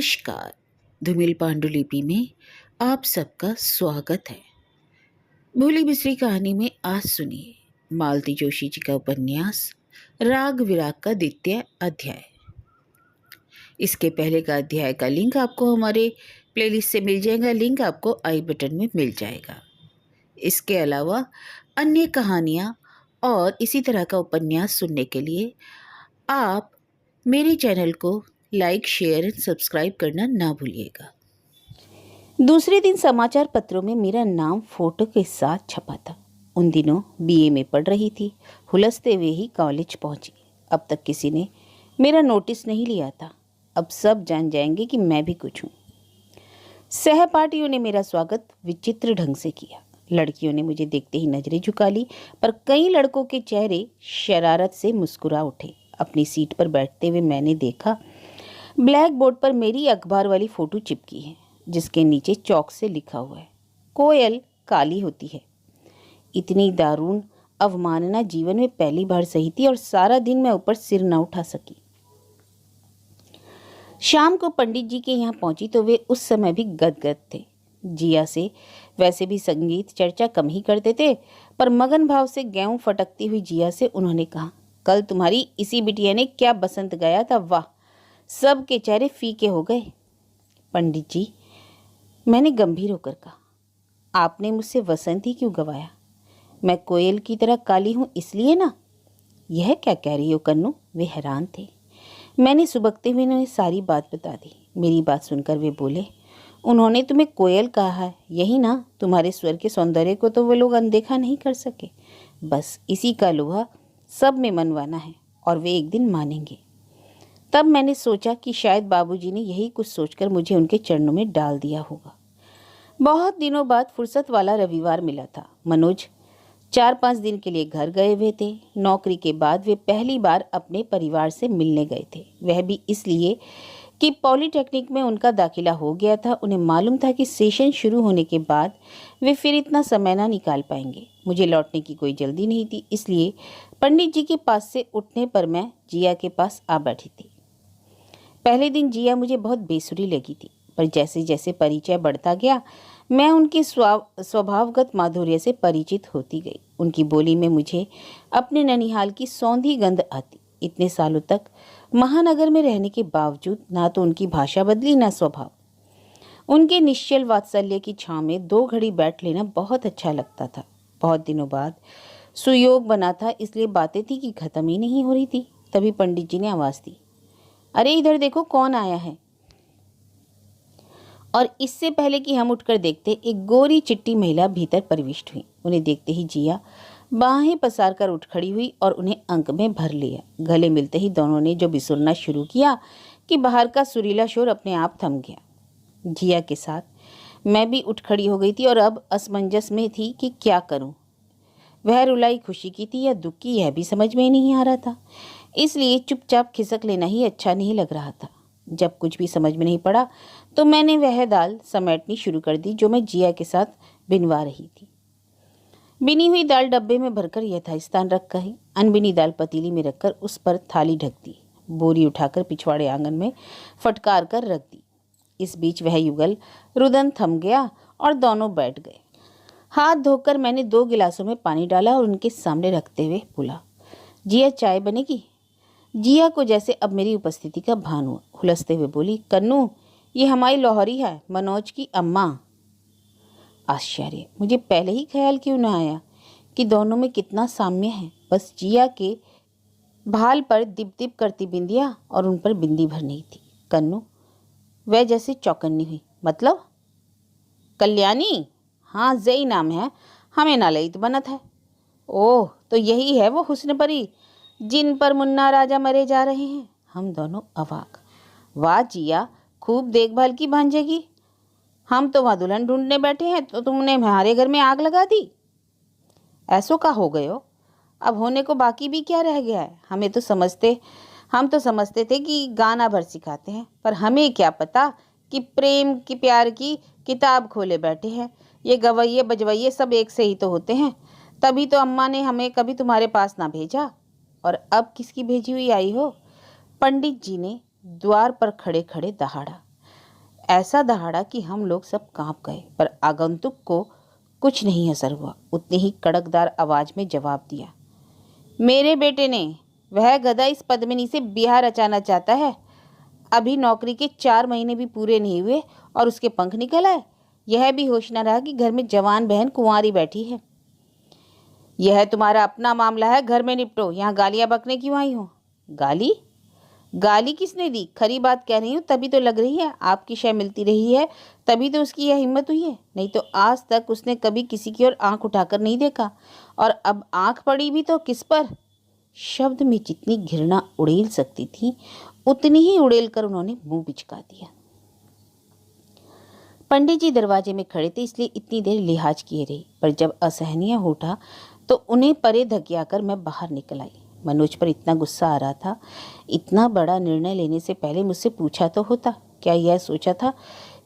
नमस्कार। धूमिल पांडुलिपि में आप सबका स्वागत है। भूली बिसरी कहानी में आज सुनिए मालती जोशी जी का उपन्यास राग विराग का द्वितीय अध्याय। इसके पहले का अध्याय का लिंक आपको हमारे प्लेलिस्ट से मिल जाएगा। लिंक आपको आई बटन में मिल जाएगा। इसके अलावा अन्य कहानियाँ और इसी तरह का उपन्यास सुनने के लिए आप मेरे चैनल को लाइक, शेयर एंड सब्सक्राइब करना ना भूलिएगा। दूसरे दिन समाचार पत्रों में मेरा नाम फोटो के साथ छपा था। उन दिनों बीए में पढ़ रही थी। हुलसते हुए ही कॉलेज पहुंची। अब तक किसी ने मेरा नोटिस नहीं लिया था। अब सब जान जाएंगे कि मैं भी कुछ हूँ। सहपाठियों ने मेरा स्वागत विचित्र ढंग से किया। लड़कियों ने मुझे देखते ही नजरें झुका ली, पर कई लड़कों के चेहरे शरारत से मुस्कुरा उठे। अपनी सीट पर बैठते हुए मैंने देखा ब्लैक बोर्ड पर मेरी अखबार वाली फोटो चिपकी है, जिसके नीचे चौक से लिखा हुआ है, कोयल काली होती है। इतनी दारुण अवमानना जीवन में पहली बार सही थी और सारा दिन मैं ऊपर सिर न उठा सकी। शाम को पंडित जी के यहाँ पहुंची तो वे उस समय भी गदगद थे। जिया से वैसे भी संगीत चर्चा कम ही करते थे, पर मगन भाव से गेहूं फटकती हुई जिया से उन्होंने कहा, कल तुम्हारी इसी बिटिया ने क्या बसंत गाया था, वाह। सब के चेहरे फीके हो गए। पंडित जी, मैंने गंभीर होकर कहा, आपने मुझसे वसंत ही क्यों गवाया? मैं कोयल की तरह काली हूं इसलिए ना? यह क्या कह रही हो कन्नू? वे हैरान थे। मैंने सुबकते हुए उन्हें सारी बात बता दी। मेरी बात सुनकर वे बोले, उन्होंने तुम्हें कोयल कहा है, यही ना? तुम्हारे स्वर के सौंदर्य को तो वे लोग अनदेखा नहीं कर सके। बस इसी का लोहा सब में मनवाना है और वे एक दिन मानेंगे। तब मैंने सोचा कि शायद बाबूजी ने यही कुछ सोचकर मुझे उनके चरणों में डाल दिया होगा। बहुत दिनों बाद फुर्सत वाला रविवार मिला था। मनोज 4-5 दिन के लिए घर गए हुए थे। नौकरी के बाद वे पहली बार अपने परिवार से मिलने गए थे। वह भी इसलिए कि पॉलिटेक्निक में उनका दाखिला हो गया था। उन्हें मालूम था कि सेशन शुरू होने के बाद वे फिर इतना समय ना निकाल पाएंगे। मुझे लौटने की कोई जल्दी नहीं थी, इसलिए पंडित जी के पास से उठने पर मैं जिया के पास आ बैठी थी। पहले दिन जिया मुझे बहुत बेसुरी लगी थी, पर जैसे जैसे परिचय बढ़ता गया मैं उनकी स्वभावगत माधुर्य से परिचित होती गई। उनकी बोली में मुझे अपने ननिहाल की सौंधी गंध आती। इतने सालों तक महानगर में रहने के बावजूद ना तो उनकी भाषा बदली ना स्वभाव। उनके निश्चल वात्सल्य की छांव में 2 घड़ी बैठ लेना बहुत अच्छा लगता था। बहुत दिनों बाद सुयोग बना था, इसलिए बातें थी कि खत्म ही नहीं हो रही थी। तभी पंडित जी ने आवाज़ दी, अरे इधर देखो कौन आया है। और इससे पहले कि हम उठकर देखते, एक गोरी चिट्टी महिला भीतर प्रविष्ट हुई। उन्हें देखते ही जिया बाहें पसार कर उठ खड़ी हुई और उन्हें अंक में भर लिया। गले मिलते ही दोनों ने जो बिसुरना शुरू किया कि बाहर का सुरीला शोर अपने आप थम गया। जिया के साथ मैं भी उठ खड़ी हो गई थी और अब असमंजस में थी कि क्या करूं। वह रुलाई खुशी की थी या दुख की, यह भी समझ में नहीं आ रहा था, इसलिए चुपचाप खिसक लेना ही अच्छा नहीं लग रहा था। जब कुछ भी समझ में नहीं पड़ा तो मैंने वह दाल समेटनी शुरू कर दी जो मैं जिया के साथ बिनवा रही थी। बिनी हुई दाल डब्बे में भरकर यथास्थान रख गई। अनबिनी दाल पतीली में रखकर उस पर थाली ढक दी। बोरी उठाकर पिछवाड़े आंगन में फटकार कर रख दी। इस बीच वह युगल रुदन थम गया और दोनों बैठ गए। हाथ धोकर मैंने 2 गिलासों में पानी डाला और उनके सामने रखते हुए बोला, जिया चाय बनेगी? जिया को जैसे अब मेरी उपस्थिति का भान हुआ। हुलसते हुए बोली, कन्नू ये हमारी लोहरी है, मनोज की अम्मा। आश्चर्य, मुझे पहले ही ख्याल क्यों न आया कि दोनों में कितना साम्य है। बस जिया के भाल पर दिप दिप करती बिंदिया और उन पर बिंदी भर नहीं थी। कन्नू वह जैसे चौकन्नी हुई। मतलब? कल्याणी? हाँ जई नाम है, हमें नालयित बनत है। ओह, तो यही है वो हुस्न परी जिन पर मुन्ना राजा मरे जा रहे हैं। हम दोनों अवाक। वाह जिया, खूब देखभाल की भांजे की। हम तो वहाँ दुल्हन ढूंढने बैठे हैं तो तुमने हमारे घर में आग लगा दी। ऐसो का हो गए हो? अब होने को बाकी भी क्या रह गया है? हम तो समझते थे कि गाना भर सिखाते हैं, पर हमें क्या पता कि प्रेम की प्यार की किताब खोले बैठे हैं। ये गवैये बजवैये सब एक से ही तो होते हैं। तभी तो अम्मा ने हमें कभी तुम्हारे पास ना भेजा। और अब किसकी भेजी हुई आई हो? पंडित जी ने द्वार पर खड़े खड़े दहाड़ा। ऐसा दहाड़ा कि हम लोग सब कांप गए, पर आगंतुक को कुछ नहीं असर हुआ। उतनी ही कड़कदार आवाज में जवाब दिया, मेरे बेटे ने, वह गधा इस पद्मिनी से ब्याह रचाना चाहता है। अभी नौकरी के 4 महीने भी पूरे नहीं हुए और उसके पंख निकल आए। यह भी होश न रहा कि घर में जवान बहन कुंवारी बैठी है। यह तुम्हारा अपना मामला है, घर में निपटो, यहाँ गालियां बकने क्यों आई हो? गाली? गाली किसने दी? खरी बात कह रही हूँ, तभी तो लग रही है आपकी शय मिलती रही है, तभी तो उसकी यह हिम्मत हुई है। नहीं तो आज तक उसने कभी किसी की ओर आंख उठाकर नहीं देखा, और अब आंख पड़ी भी तो किस पर? शब्द में जितनी घृणा उड़ेल सकती थी, उतनी ही उड़ेल कर उन्होंने मुंह बिचका दिया। पंडित जी दरवाजे में खड़े थे, इसलिए इतनी देर लिहाज किए रही, पर जब असहनीय उठा तो उन्हें परे धकियाकर मैं बाहर निकल आई। मनोज पर इतना गुस्सा आ रहा था, इतना बड़ा निर्णय लेने से पहले मुझसे पूछा तो होता। क्या यह सोचा था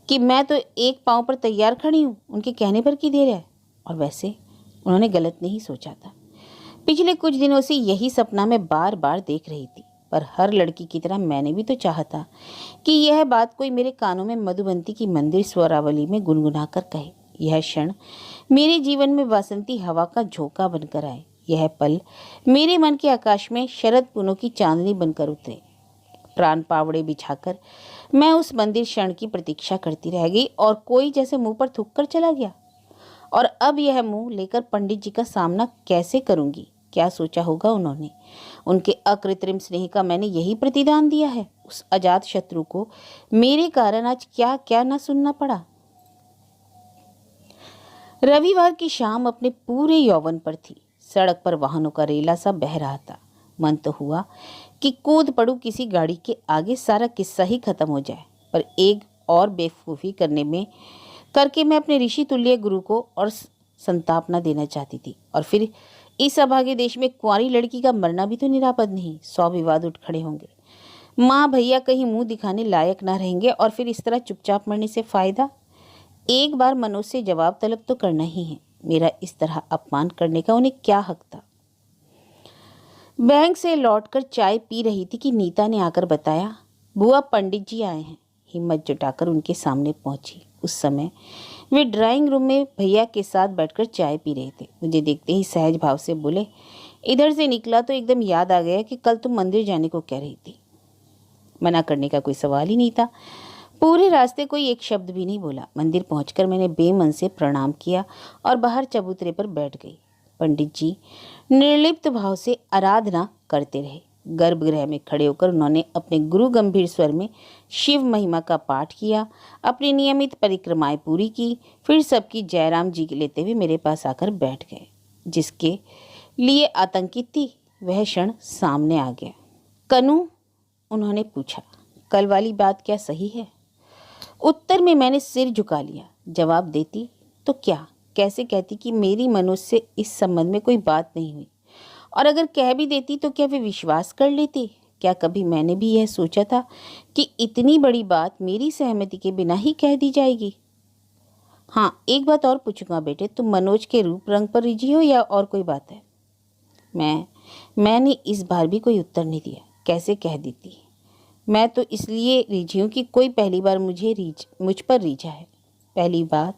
कि मैं तो एक पांव पर तैयार खड़ी हूँ, उनके कहने पर की देर है? और वैसे उन्होंने गलत नहीं सोचा था। पिछले कुछ दिनों से यही सपना मैं बार बार देख रही थी, पर हर लड़की की तरह मैंने भी तो चाहा था कि यह बात कोई मेरे कानों में मधुबंती की मंदिर स्वरावली में गुनगुना कर कहे। यह क्षण मेरे जीवन में वासंती हवा का झोंका बनकर आए। यह पल मेरे मन के आकाश में शरद पुनों की चांदनी बनकर उतरे। प्राण पावड़े बिछाकर मैं उस मंदिर क्षण की प्रतीक्षा करती रह गई, और कोई जैसे मुंह पर थूक कर चला गया। और अब यह मुंह लेकर पंडित जी का सामना कैसे करूंगी? क्या सोचा होगा उन्होंने? उनके अकृत्रिम स्नेह का मैंने यही प्रतिदान दिया है। उस अजात शत्रु को मेरे कारण आज क्या क्या न सुनना पड़ा। रविवार की शाम अपने पूरे यौवन पर थी। सड़क पर वाहनों का रेला सा बह रहा था। मन तो हुआ कि कूद पड़ूं किसी गाड़ी के आगे, सारा किस्सा ही खत्म हो जाए, पर एक और बेवकूफ़ी करके मैं अपने ऋषि तुल्य गुरु को और संताप न देना चाहती थी। और फिर इस अभागे देश में कुंवारी लड़की का मरना भी तो निरापद नहीं। 100 विवाद उठ खड़े होंगे, माँ भैया कहीं मुंह दिखाने लायक ना रहेंगे, और फिर इस तरह चुपचाप मरने से फायदा? एक बार मनोज से जवाब तलब तो करना ही है। मेरा इस तरह अपमान करने का उन्हें क्या हक था? बैंक से लौटकर चाय पी रही थी कि नीता ने आकर बताया, बुआ पंडित जी आए हैं। हिम्मत जुटाकर उनके सामने पहुंची। उस समय वे ड्राइंग रूम में भैया के साथ बैठकर चाय पी रहे थे। मुझे देखते ही सहज भाव से बोले, इधर से निकला तो एकदम याद आ गया कि कल तुम मंदिर जाने को कह रही थी। मना करने का कोई सवाल ही नहीं था। पूरे रास्ते कोई एक शब्द भी नहीं बोला। मंदिर पहुंचकर मैंने बेमन से प्रणाम किया और बाहर चबूतरे पर बैठ गई। पंडित जी निर्लिप्त भाव से आराधना करते रहे। गर्भगृह में खड़े होकर उन्होंने अपने गुरु गंभीर स्वर में शिव महिमा का पाठ किया, अपनी नियमित परिक्रमाएं पूरी की, फिर सबकी जयराम जी लेते हुए मेरे पास आकर बैठ गए। जिसके लिए आतंकित थी वह क्षण सामने आ गया। कनू, उन्होंने पूछा, कल वाली बात क्या सही है? उत्तर में मैंने सिर झुका लिया। जवाब देती तो क्या, कैसे कहती कि मेरी मनोज से इस संबंध में कोई बात नहीं हुई, और अगर कह भी देती तो क्या वे विश्वास कर लेते? क्या कभी मैंने भी यह सोचा था कि इतनी बड़ी बात मेरी सहमति के बिना ही कह दी जाएगी? हाँ, एक बात और पूछूंगा बेटे, तुम मनोज के रूप रंग पर रिझी हो या और कोई बात है? मैंने इस बार भी कोई उत्तर नहीं दिया। कैसे कह देती? मैं तो इसलिए रिझी हूँ कि कोई पहली बार मुझ पर रिझा है। पहली बार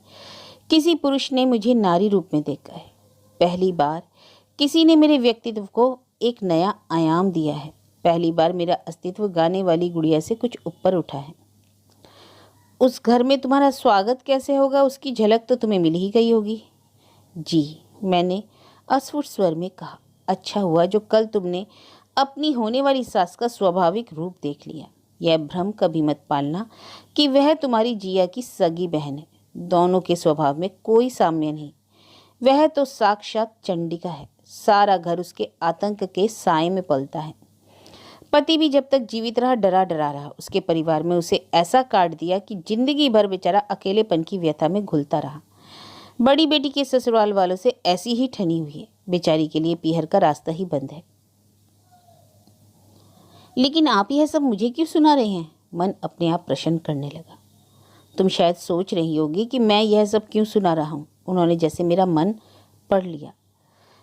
किसी पुरुष ने मुझे नारी रूप में देखा है। पहली बार किसी ने मेरे व्यक्तित्व को एक नया आयाम दिया है। पहली बार मेरा अस्तित्व गाने वाली गुड़िया से कुछ ऊपर उठा है। उस घर में तुम्हारा स्वागत कैसे होगा उसकी झलक तो तुम्हें मिल ही गई होगी। जी, मैंने अस्फुट स्वर में कहा। अच्छा हुआ जो कल तुमने अपनी होने वाली सास का स्वाभाविक रूप देख लिया। यह भ्रम कभी मत पालना कि वह तुम्हारी जिया की सगी बहन है। दोनों के स्वभाव में कोई साम्य नहीं। वह तो साक्षात चंडिका है। सारा घर उसके आतंक के साए में पलता है। पति भी जब तक जीवित रहा डरा डरा रहा। उसके परिवार में उसे ऐसा काट दिया कि जिंदगी भर बेचारा अकेलेपन की व्यथा में घुलता रहा। बड़ी बेटी के ससुराल वालों से ऐसी ही ठनी हुई है। बेचारी के लिए पीहर का रास्ता ही बंद है। लेकिन आप यह सब मुझे क्यों सुना रहे हैं? मन अपने आप प्रश्न करने लगा। तुम शायद सोच रही होगी कि मैं यह सब क्यों सुना रहा हूँ। उन्होंने जैसे मेरा मन पढ़ लिया।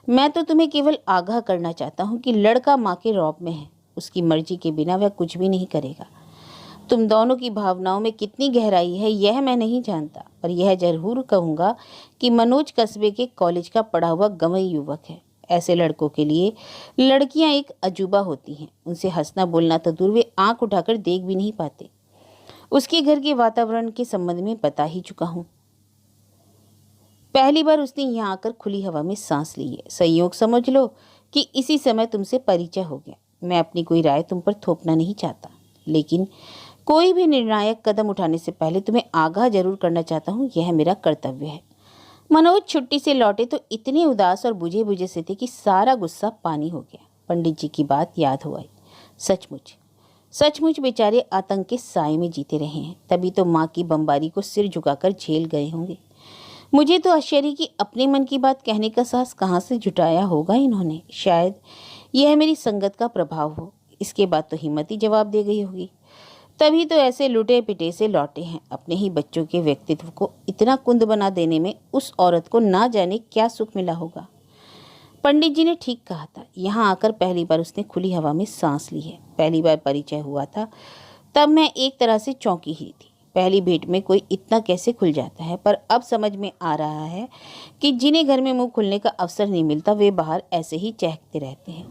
मैं तो तुम्हें केवल आगाह करना चाहता हूँ कि लड़का माँ के रौब में है। उसकी मर्जी के बिना वह कुछ भी नहीं करेगा। तुम दोनों की भावनाओं में कितनी गहराई है यह मैं नहीं जानता, पर यह जरूर कहूँगा कि मनोज कस्बे के कॉलेज का पढ़ा हुआ गंवई युवक है। ऐसे लड़कों के लिए लड़कियां एक अजूबा होती हैं। उनसे हंसना बोलना तो दूर, वे आंख उठाकर देख भी नहीं पाते। उसके घर के वातावरण के संबंध में बता ही चुका हूँ। पहली बार उसने यहाँ आकर खुली हवा में सांस ली है। संयोग समझ लो कि इसी समय तुमसे परिचय हो गया। मैं अपनी कोई राय तुम पर थोपना नहीं चाहता, लेकिन कोई भी निर्णायक कदम उठाने से पहले तुम्हें आगाह जरूर करना चाहता हूँ, यह मेरा कर्तव्य है। मनोज छुट्टी से लौटे तो इतने उदास और बुझे बुझे से थे कि सारा गुस्सा पानी हो गया। पंडित जी की बात याद हो आई। सचमुच सचमुच बेचारे आतंक के साए में जीते रहे हैं, तभी तो माँ की बमबारी को सिर झुकाकर झेल गए होंगे। मुझे तो आश्चर्य कि अपने मन की बात कहने का साहस कहाँ से जुटाया होगा इन्होंने। शायद यह मेरी संगत का प्रभाव हो। इसके बाद तो हिम्मत ही जवाब दे गई होगी, तभी तो ऐसे लुटे पिटे से लौटे हैं। अपने ही बच्चों के व्यक्तित्व को इतना कुंद बना देने में उस औरत को ना जाने क्या सुख मिला होगा। पंडित जी ने ठीक कहा था। यहाँ आकर पहली बार उसने खुली हवा में सांस ली है। पहली बार परिचय हुआ था तब मैं एक तरह से चौंकी ही थी। पहली भेंट में कोई इतना कैसे खुल जाता है, पर अब समझ में आ रहा है कि जिन्हें घर में मुंह खुलने का अवसर नहीं मिलता वे बाहर ऐसे ही चहकते रहते हैं।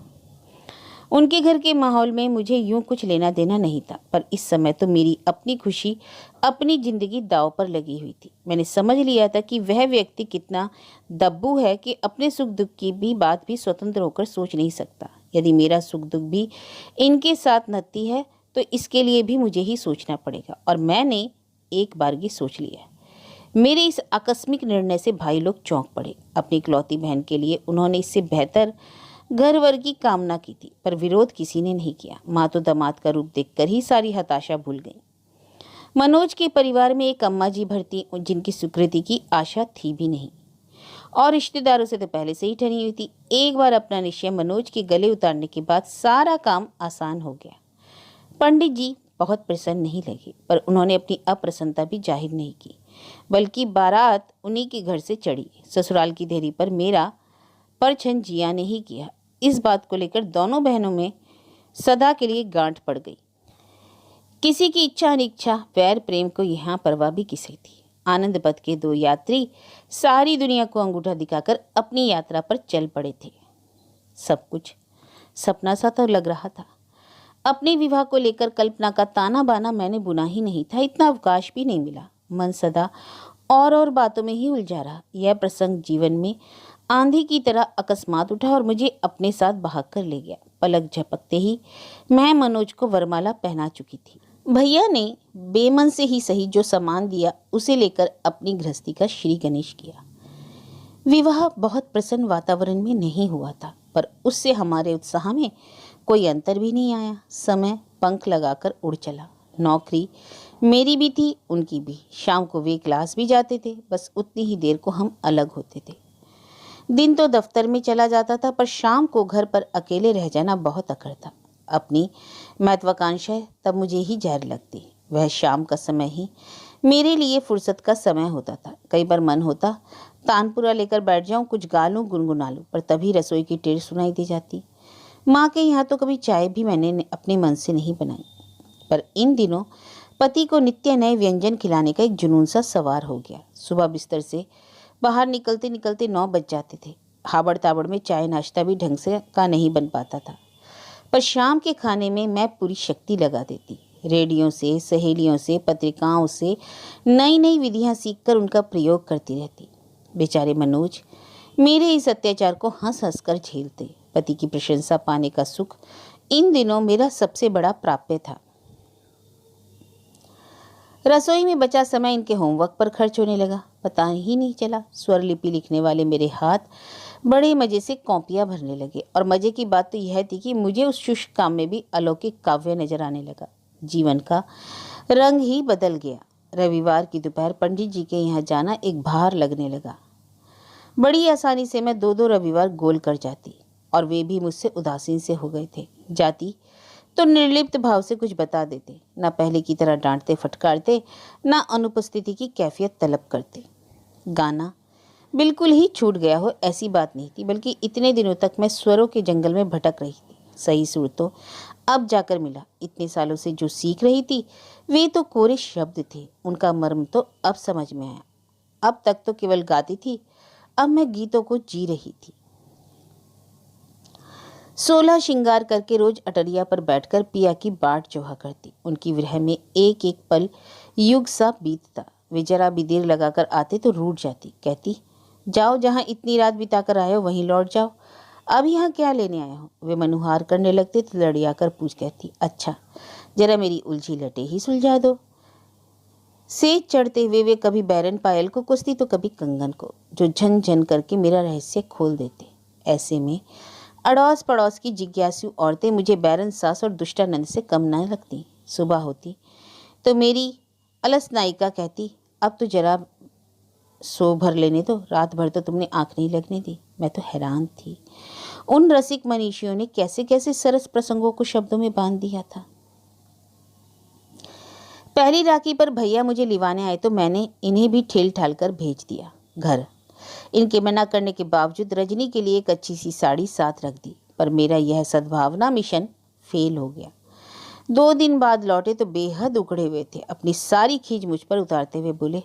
उनके घर के माहौल में मुझे यूं कुछ लेना देना नहीं था, पर इस समय तो मेरी अपनी खुशी, अपनी जिंदगी दांव पर लगी हुई थी। मैंने समझ लिया था कि वह व्यक्ति कितना दब्बू है कि अपने सुख दुख की भी बात भी स्वतंत्र होकर सोच नहीं सकता। यदि मेरा सुख दुख भी इनके साथ नती है तो इसके लिए भी मुझे ही सोचना पड़ेगा, और मैंने एक बार की सोच लिया। मेरे इस आकस्मिक निर्णय से भाई लोग चौंक पड़े। अपनी इकलौती बहन के लिए उन्होंने इससे बेहतर घर वर की कामना की थी, पर विरोध किसी ने नहीं किया। माँ तो दामाद का रूप देखकर ही सारी हताशा भूल गई। मनोज के परिवार में एक अम्मा जी भरती, जिनकी स्वीकृति की आशा थी भी नहीं, और रिश्तेदारों से तो पहले से ही ठनी हुई थी। एक बार अपना निश्चय मनोज के गले उतारने के बाद सारा काम आसान हो गया। पंडित जी बहुत प्रसन्न नहीं लगे, पर उन्होंने अपनी अप्रसन्नता भी जाहिर नहीं की, बल्कि बारात उन्हीं के घर से चढ़ी। ससुराल की देरी पर मेरा परछन जिया ने ही किया। इस बात को लेकर दोनों बहनों में सदा के लिए गांठ पड़ गई। किसी की इच्छा अनिच्छा, वैर प्रेम को यहाँ परवाह भी किसे थी। आनंद पथ के दो यात्री सारी दुनिया को अंगूठा दिखाकर अपनी यात्रा पर चल पड़े थे। सब कुछ सपना सा तो लग रहा था। अपने विवाह को लेकर कल्पना का ताना बाना मैंने बुना ही नहीं था, इतना अवकाश भी नहीं मिला। मन सदा और बातों में ही उलझा रहा। यह प्रसंग जीवन में आंधी की तरह अकस्मात उठा और मुझे अपने साथ बहा कर ले गया। पलक झपकते ही मैं मनोज को वरमाला पहना चुकी थी। भैया ने बेमन से ही सही जो सामान दिया उसे लेकर अपनी गृहस्थी का श्री गणेश किया। विवाह बहुत प्रसन्न वातावरण में नहीं हुआ था, पर उससे हमारे उत्साह में कोई अंतर भी नहीं आया। समय पंख लगाकर उड़ चला। नौकरी मेरी भी थी, उनकी भी। शाम को वे क्लास भी जाते थे, बस उतनी ही देर को हम अलग होते थे। दिन तो दफ्तर में चला जाता था, पर शाम को घर पर अकेले रह जाना बहुत अकड़ था। अपनी महत्वाकांक्षा तब मुझे ही जहर लगती। वह शाम का समय ही मेरे लिए फुर्सत का समय होता था। कई बार मन होता तानपुरा लेकर बैठ जाऊं, कुछ गा लूं, गुनगुना लूं, पर तभी रसोई की टेर सुनाई दी जाती। माँ के यहाँ तो कभी चाय भी मैंने अपने मन से नहीं बनाई, पर इन दिनों पति को नित्य नए व्यंजन खिलाने का एक जुनून सा सवार हो गया। सुबह बिस्तर से बाहर निकलते निकलते 9 बज जाते थे। हाबड़ ताबड़ में चाय नाश्ता भी ढंग से का नहीं बन पाता था, पर शाम के खाने में मैं पूरी शक्ति लगा देती। रेडियो से, सहेलियों से, पत्रिकाओं से नई नई विधियां सीखकर उनका प्रयोग करती रहती। बेचारे मनोज मेरे इस अत्याचार को हंस हंस कर झेलते। पति की प्रशंसा पाने का सुख इन दिनों मेरा सबसे बड़ा प्राप्य था। रसोई में बचा समय इनके होमवर्क पर खर्च होने लगा। पता ही नहीं चला स्वर लिपि लिखने वाले मेरे हाथ बड़े मजे से कॉपियां भरने लगे। और मजे की बात तो यह थी कि मुझे उस शुष्क काम में भी अलौकिक काव्य नजर आने लगा। जीवन का रंग ही बदल गया। रविवार की दोपहर पंडित जी के यहाँ जाना एक भार लगने लगा। बड़ी आसानी से मैं 2-2 रविवार गोल कर जाती, और वे भी मुझसे उदासीन से हो गए थे। जाती तो निर्लिप्त भाव से कुछ बता देते, ना पहले की तरह डांटते फटकारते, ना अनुपस्थिति की कैफियत तलब करते। गाना बिल्कुल ही छूट गया हो ऐसी बात नहीं थी, बल्कि इतने दिनों तक मैं स्वरों के जंगल में भटक रही थी। सही सुर तो अब जाकर मिला। इतने सालों से जो सीख रही थी वे तो कोरे शब्द थे, उनका मर्म तो अब समझ में आया। अब तक तो केवल गाती थी, अब मैं गीतों को जी रही थी। 16 श्रृंगार करके रोज अटरिया पर बैठकर पिया की बाट जोहा करती। उनकी विरह में एक एक पल युग सा बीतता। वे जरा भी देर लगाकर आते तो रूठ जाती, कहती जाओ, जहाँ इतनी रात बिताकर आए हो वहीं लौट जाओ, अब यहाँ क्या लेने आए हो। वे मनुहार करने लगते तो लड़िया कर पूछ कहती, अच्छा जरा मेरी उलझी लटे ही सुलझा दो। सेज चढ़ते हुए वे कभी बैरन पायल को कोसती तो कभी कंगन को, जो झन झन करके मेरा रहस्य खोल देते। ऐसे में अड़ोस पड़ोस की जिज्ञासु औरतें मुझे बैरन सास और दुष्टानंद से कम न लगती। सुबह होती तो मेरी अलस नायिका कहती, अब तो जरा सो भर लेने दो, रात भर तो तुमने आंख नहीं लगने दी। मैं तो हैरान थी, उन रसिक मनीषियों ने कैसे कैसे सरस प्रसंगों को शब्दों में बांध दिया था। पहली राखी पर भैया मुझे लिवाने आए तो मैंने इन्हें भी ठेल ठाल कर भेज दिया घर। इनके मना करने के बावजूद रजनी के लिए एक अच्छी सी साड़ी साथ रख दी, पर मेरा यह सद्भावना मिशन फेल हो गया। 2 दिन बाद लौटे तो बेहद उखड़े हुए थे। अपनी सारी खींच मुझ पर उतारते हुए बोले,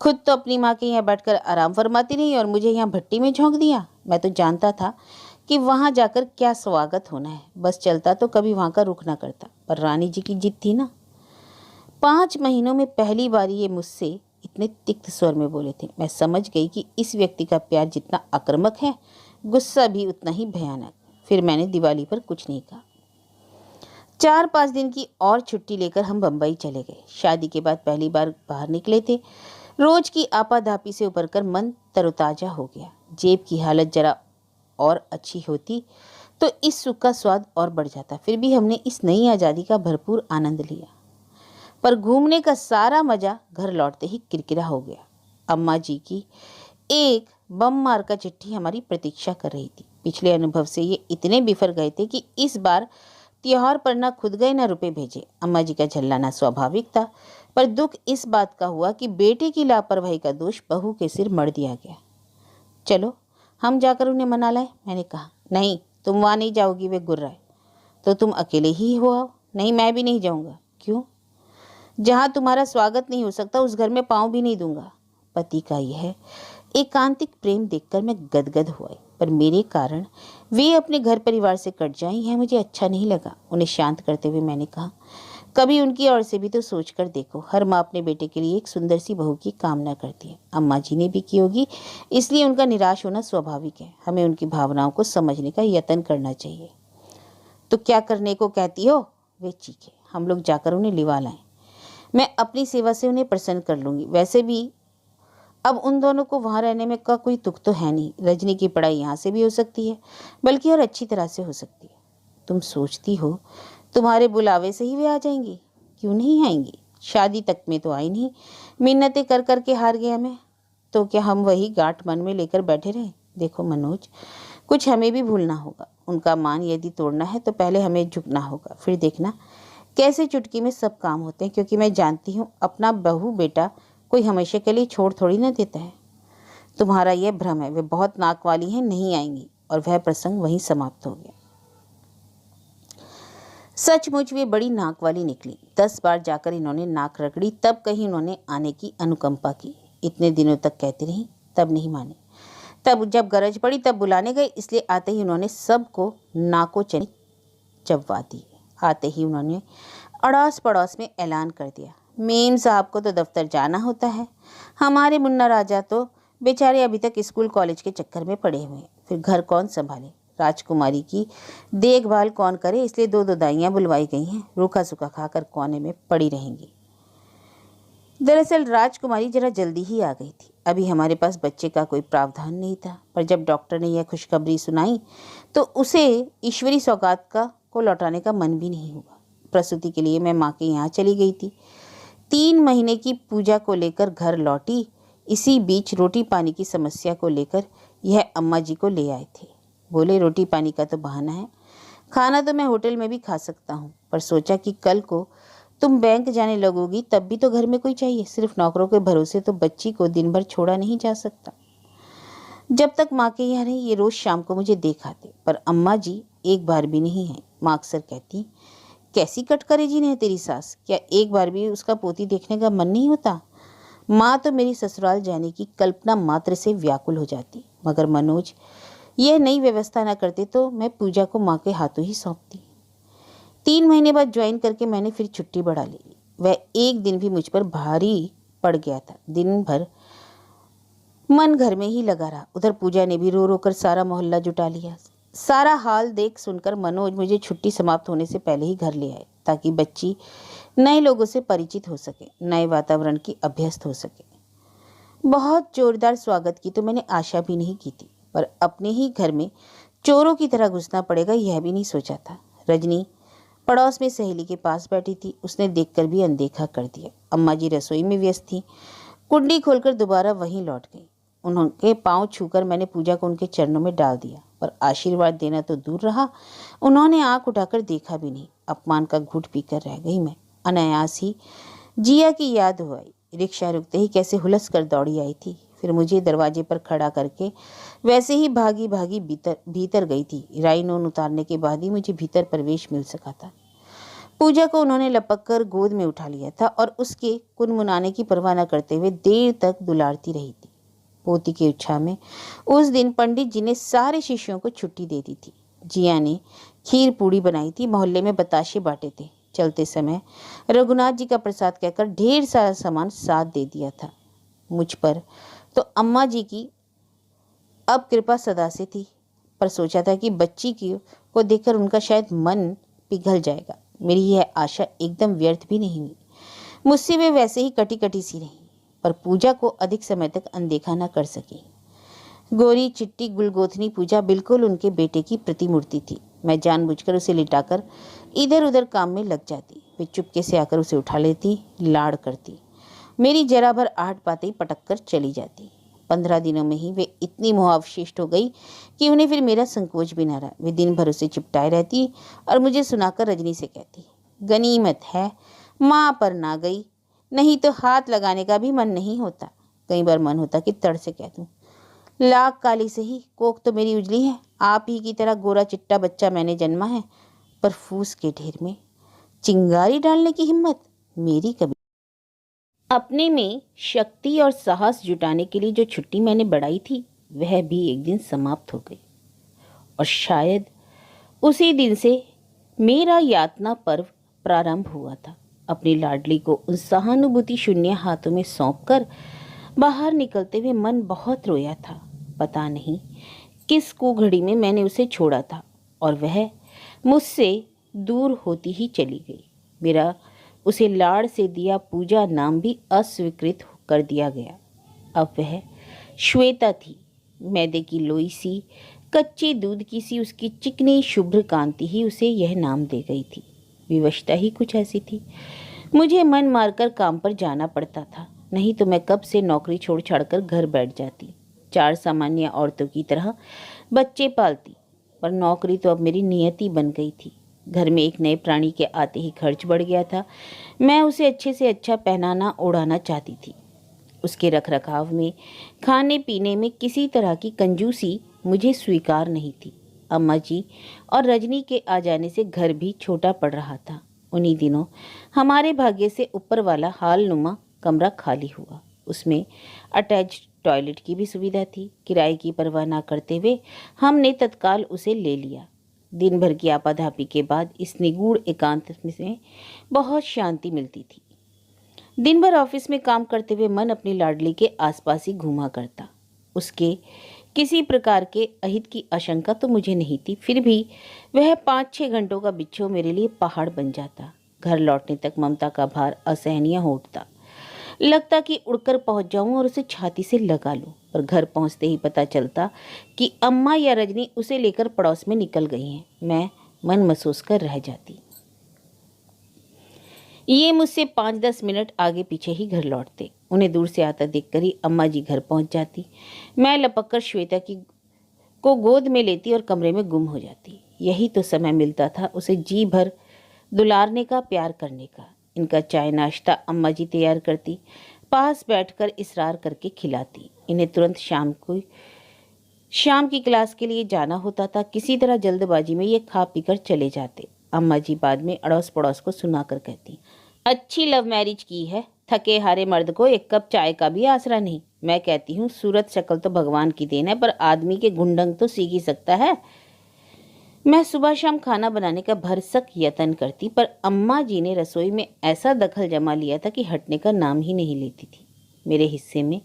खुद तो अपनी माँ के यहाँ बैठकर आराम फरमाती रही और मुझे यहाँ भट्टी में झोंक दिया। मैं तो जानता था कि वहाँ जाकर क्या स्वागत होना है, बस चलता तो कभी वहाँ का रुख ना करता, पर रानी जी की जिद थी ना। 5 महीनों में पहली बार ये मुझसे इतने तिक्त स्वर में बोले थे। मैं समझ गई कि इस व्यक्ति का प्यार जितना आक्रामक है, गुस्सा भी उतना ही भयानक। फिर मैंने दिवाली पर कुछ नहीं कहा। 4-5 दिन की और छुट्टी लेकर हम बम्बई चले गए। शादी के बाद पहली बार बाहर निकले थे। रोज की आपाधापी से उबर कर मन तरोताजा हो गया। जेब की हालत जरा और अच्छी होती तो इस सुख का स्वाद और बढ़ जाता। फिर भी हमने इस नई आज़ादी का भरपूर आनंद लिया, पर घूमने का सारा मजा घर लौटते ही किरकिरा हो गया। अम्मा जी की एक बम मार का चिट्ठी हमारी प्रतीक्षा कर रही थी। पिछले अनुभव से ये इतने बिफर गए थे कि इस बार त्योहार पर ना खुद गए ना रुपए भेजे। अम्मा जी का झल्लाना स्वाभाविक था, पर दुख इस बात का हुआ कि बेटे की लापरवाही का दोष बहू के सिर मढ़ दिया गया। चलो हम जाकर उन्हें मना लाए, मैंने कहा। नहीं, तुम वहाँ नहीं जाओगी, वे गुर्राए। तो तुम अकेले ही हो आओ। नहीं, मैं भी नहीं जाऊँगा। क्यों? जहाँ तुम्हारा स्वागत नहीं हो सकता उस घर में पाँव भी नहीं दूंगा। पति का यह एकांतिक प्रेम देखकर मैं गदगद हुआ, पर मेरे कारण वे अपने घर परिवार से कट जाएं, यह मुझे अच्छा नहीं लगा। उन्हें शांत करते हुए मैंने कहा, कभी उनकी ओर से भी तो सोच कर देखो। हर माँ अपने बेटे के लिए एक सुंदर सी बहू की कामना करती है। अम्मा जी ने भी की होगी, इसलिए उनका निराश होना स्वाभाविक है। हमें उनकी भावनाओं को समझने का यत्न करना चाहिए। तो क्या करने को कहती हो? वे चीखे। हम लोग जाकर उन्हें लिवा लाएं। मैं अपनी सेवा से उन्हें प्रसन्न कर लूँगी। वैसे भी अब उन दोनों को वहाँ रहने में का कोई तुक तो है नहीं। रजनी की पढ़ाई यहाँ से भी हो सकती है, बल्कि और अच्छी तरह से हो सकती है। तुम सोचती हो तुम्हारे बुलावे से ही वे आ जाएंगी? क्यों नहीं आएंगी? शादी तक में तो आई नहीं, मिन्नतें कर कर के हार गया मैं। तो क्या हम वही गांठ मन में लेकर बैठे रहे? देखो मनोज, कुछ हमें भी भूलना होगा। उनका मान यदि तोड़ना है तो पहले हमें झुकना होगा, फिर देखना कैसे चुटकी में सब काम होते हैं। क्योंकि मैं जानती हूँ अपना बहू बेटा कोई हमेशा के लिए छोड़ थोड़ी ना देता है। तुम्हारा यह भ्रम है। वे बहुत नाक वाली हैं, नहीं आएंगी। और वह प्रसंग वहीं समाप्त हो गया। सचमुच वे बड़ी नाक वाली निकली। 10 बार जाकर इन्होंने नाक रगड़ी, तब कहीं उन्होंने आने की अनुकंपा की। इतने दिनों तक कहती रही, तब नहीं माने। तब जब गरज पड़ी तब बुलाने गए, इसलिए आते ही उन्होंने सबको नाको चनी चबवा दी। आते ही उन्होंने अड़ोस पड़ोस में ऐलान कर दिया, मेम साहब को तो दफ्तर जाना होता है। हमारे मुन्ना राजा तो बेचारे अभी तक स्कूल कॉलेज के चक्कर में पड़े हुए हैं। फिर घर कौन संभाले, राजकुमारी की देखभाल कौन करे, इसलिए 2 दाइयाँ बुलवाई गई हैं। रूखा सूखा खाकर कोने में पड़ी रहेंगी। दरअसल राजकुमारी जरा जल्दी ही आ गई थी। अभी हमारे पास बच्चे का कोई प्रावधान नहीं था, पर जब डॉक्टर ने यह खुशखबरी सुनाई तो उसे ईश्वरी सौगात को लौटाने का मन भी नहीं हुआ। प्रसूति के लिए मैं माँ के यहाँ चली गई थी। 3 महीने की पूजा को लेकर घर लौटी। इसी बीच रोटी पानी की समस्या को लेकर यह अम्मा जी को ले आए थे। बोले, रोटी पानी का तो बहाना है, खाना तो मैं होटल में भी खा सकता हूँ, पर सोचा कि कल को तुम बैंक जाने लगोगी तब भी तो घर में कोई चाहिए। सिर्फ नौकरों के भरोसे तो बच्ची को दिन भर छोड़ा नहीं जा सकता। जब तक माँ के यहाँ रही ये रोज शाम को मुझे देख आते, पर अम्मा जी एक बार भी नहीं है। माँ अक्सर कहती, कैसी कटकरेजी है तेरी सास, क्या एक बार भी उसका पोती देखने का मन नहीं होता। माँ तो मेरी ससुराल जाने की कल्पना मात्र से व्याकुल हो जाती, मगर मनोज यह नई व्यवस्था न करते तो मैं पूजा को माँ के हाथों ही सौंपती। 3 महीने बाद ज्वाइन करके मैंने फिर छुट्टी बढ़ा ली। वह एक दिन भी मुझ पर भारी पड़ गया था। दिन भर मन घर में ही लगा रहा। उधर पूजा ने भी रो रो कर सारा मोहल्ला जुटा लिया। सारा हाल देख सुनकर मनोज मुझे छुट्टी समाप्त होने से पहले ही घर ले आए, ताकि बच्ची नए लोगों से परिचित हो सके, नए वातावरण की अभ्यस्त हो सके। बहुत जोरदार स्वागत की तो मैंने आशा भी नहीं की थी, पर अपने ही घर में चोरों की तरह घुसना पड़ेगा यह भी नहीं सोचा था। रजनी पड़ोस में सहेली के पास बैठी थी। उसने देखकर भी अनदेखा कर दिया। अम्मा जी रसोई में व्यस्त थी। कुंडी खोलकर दोबारा वहीं लौट गई। उनके पांव छूकर मैंने पूजा को उनके चरणों में डाल दिया, पर आशीर्वाद देना तो दूर रहा, उन्होंने आंख उठाकर देखा भी नहीं। अपमान का घूंट पीकर रह गई मैं। अनायास ही जिया की याद हो आई। रिक्शा रुकते ही कैसे हुलस कर दौड़ी आई थी, फिर मुझे दरवाजे पर खड़ा करके वैसे ही भागी भागी भीतर गई थी। राइनोन उतारने के बाद ही मुझे भीतर प्रवेश मिल सका था। पूजा को उन्होंने लपक कर गोद में उठा लिया था और उसके कुनमुनाने की परवाह न करते हुए देर तक दुलारती रही थी। पोती की इच्छा में उस दिन पंडित जी ने सारे शिष्यों को छुट्टी दे दी थी। जिया ने खीर पूड़ी बनाई थी, मोहल्ले में बताशे बांटे थे। चलते समय रघुनाथ जी का प्रसाद कहकर ढेर सारा सामान साथ दे दिया था। मुझ पर तो अम्मा जी की अब कृपा सदा से थी, पर सोचा था कि बच्ची को देखकर उनका शायद मन पिघल जाएगा। मेरी यह आशा एकदम व्यर्थ भी नहीं हुई। मुझसे वे वैसे ही कटी कटी सी रही, पर पूजा को अधिक समय तक अनदेखा न कर सकी। गोरी चिट्टी गुलगोथनी पूजा बिल्कुल उनके बेटे की प्रतिमूर्ति थी। मैं जानबूझकर उसे लिटाकर इधर उधर काम में लग जाती। वे चुपके से आकर उसे उठा लेती, लाड़ करती। मेरी जरा भर आहट पाते ही पटक कर चली जाती। 15 दिनों में ही वे इतनी मोहावशिष्ट हो गई कि उन्हें फिर मेरा संकोच भी न रहा। वे दिन भर उसे चिपटाए रहती और मुझे सुनाकर रजनी से कहती, गनीमत है माँ पर ना गई, नहीं तो हाथ लगाने का भी मन नहीं होता। कई बार मन होता कि तड़ से कह दूं, लाख काली से ही कोख तो मेरी उजली है, आप ही की तरह गोरा चिट्टा बच्चा मैंने जन्मा है, पर फूस के ढेर में चिंगारी डालने की हिम्मत मेरी कभी। अपने में शक्ति और साहस जुटाने के लिए जो छुट्टी मैंने बढ़ाई थी, वह भी एक दिन समाप्त हो गई। और शायद उसी दिन से मेरा यातना पर्व प्रारंभ हुआ था। अपनी लाडली को उन सहानुभूति शून्य हाथों में सौंपकर बाहर निकलते हुए मन बहुत रोया था। पता नहीं किस कुघड़ी में मैंने उसे छोड़ा था और वह मुझसे दूर होती ही चली गई। मेरा उसे लाड़ से दिया पूजा नाम भी अस्वीकृत कर दिया गया। अब वह श्वेता थी। मैदे की लोई सी, कच्चे दूध की सी उसकी चिकनी शुभ्र कांति ही उसे यह नाम दे गई थी। विवशता ही कुछ ऐसी थी। मुझे मन मारकर काम पर जाना पड़ता था, नहीं तो मैं कब से नौकरी छोड़ छाड़कर घर बैठ जाती। 4 सामान्य औरतों की तरह बच्चे पालती, पर नौकरी तो अब मेरी नियति बन गई थी। घर में एक नए प्राणी के आते ही खर्च बढ़ गया था। मैं उसे अच्छे से अच्छा पहनाना ओढ़ाना चाहती थी। उसके रखरखाव में, खाने पीने में किसी तरह की कंजूसी मुझे स्वीकार नहीं थी। अम्मा जी और रजनी के आ जाने से घर भी छोटा पड़ रहा था। उन्हीं दिनों हमारे भाग्य से ऊपर वाला हाल नुमा कमरा खाली हुआ। उसमें अटैच टॉयलेट की भी सुविधा थी। किराए की परवाह न करते हुए हमने तत्काल उसे ले लिया। दिन भर की आपाधापी के बाद इस निगूढ़ एकांत में बहुत शांति मिलती थी। दिन भर ऑफिस में काम करते हुए मन अपनी लाडली के आसपास ही घूमा करता। उसके किसी प्रकार के अहित की आशंका तो मुझे नहीं थी, फिर भी वह 5-6 घंटों का बिच्छू मेरे लिए पहाड़ बन जाता। घर लौटने तक ममता का भार असहनीय हो उठता। लगता कि उड़कर पहुंच जाऊं और उसे छाती से लगा लूं, पर घर पहुंचते ही पता चलता कि अम्मा या रजनी उसे लेकर पड़ोस में निकल गई हैं। मैं मन महसूस कर रह जाती। ये मुझसे 5-10 मिनट आगे पीछे ही घर लौटते। उन्हें दूर से आता देखकर ही अम्मा जी घर पहुंच जाती। मैं लपककर श्वेता को गोद में लेती और कमरे में गुम हो जाती। यही तो समय मिलता था उसे जी भर दुलारने का, प्यार करने का। इनका चाय नाश्ता अम्मा जी तैयार करती, पास बैठकर इसरार करके खिलाती। इन्हें तुरंत शाम की क्लास के लिए जाना होता था। किसी तरह जल्दबाजी में ये खा पीकर चले जाते। अम्मा जी बाद में अड़ोस पड़ोस को सुनाकर कहती, अच्छी लव मैरिज की है, थके हारे मर्द को एक कप चाय का भी आसरा नहीं। मैं कहती हूँ सूरत शक्ल तो भगवान की देन है, पर आदमी के गुंडंग तो सीख ही सकता है। मैं सुबह शाम खाना बनाने का भरसक यत्न करती, पर अम्मा जी ने रसोई में ऐसा दखल जमा लिया था कि हटने का नाम ही नहीं लेती थी। मेरे हिस्से में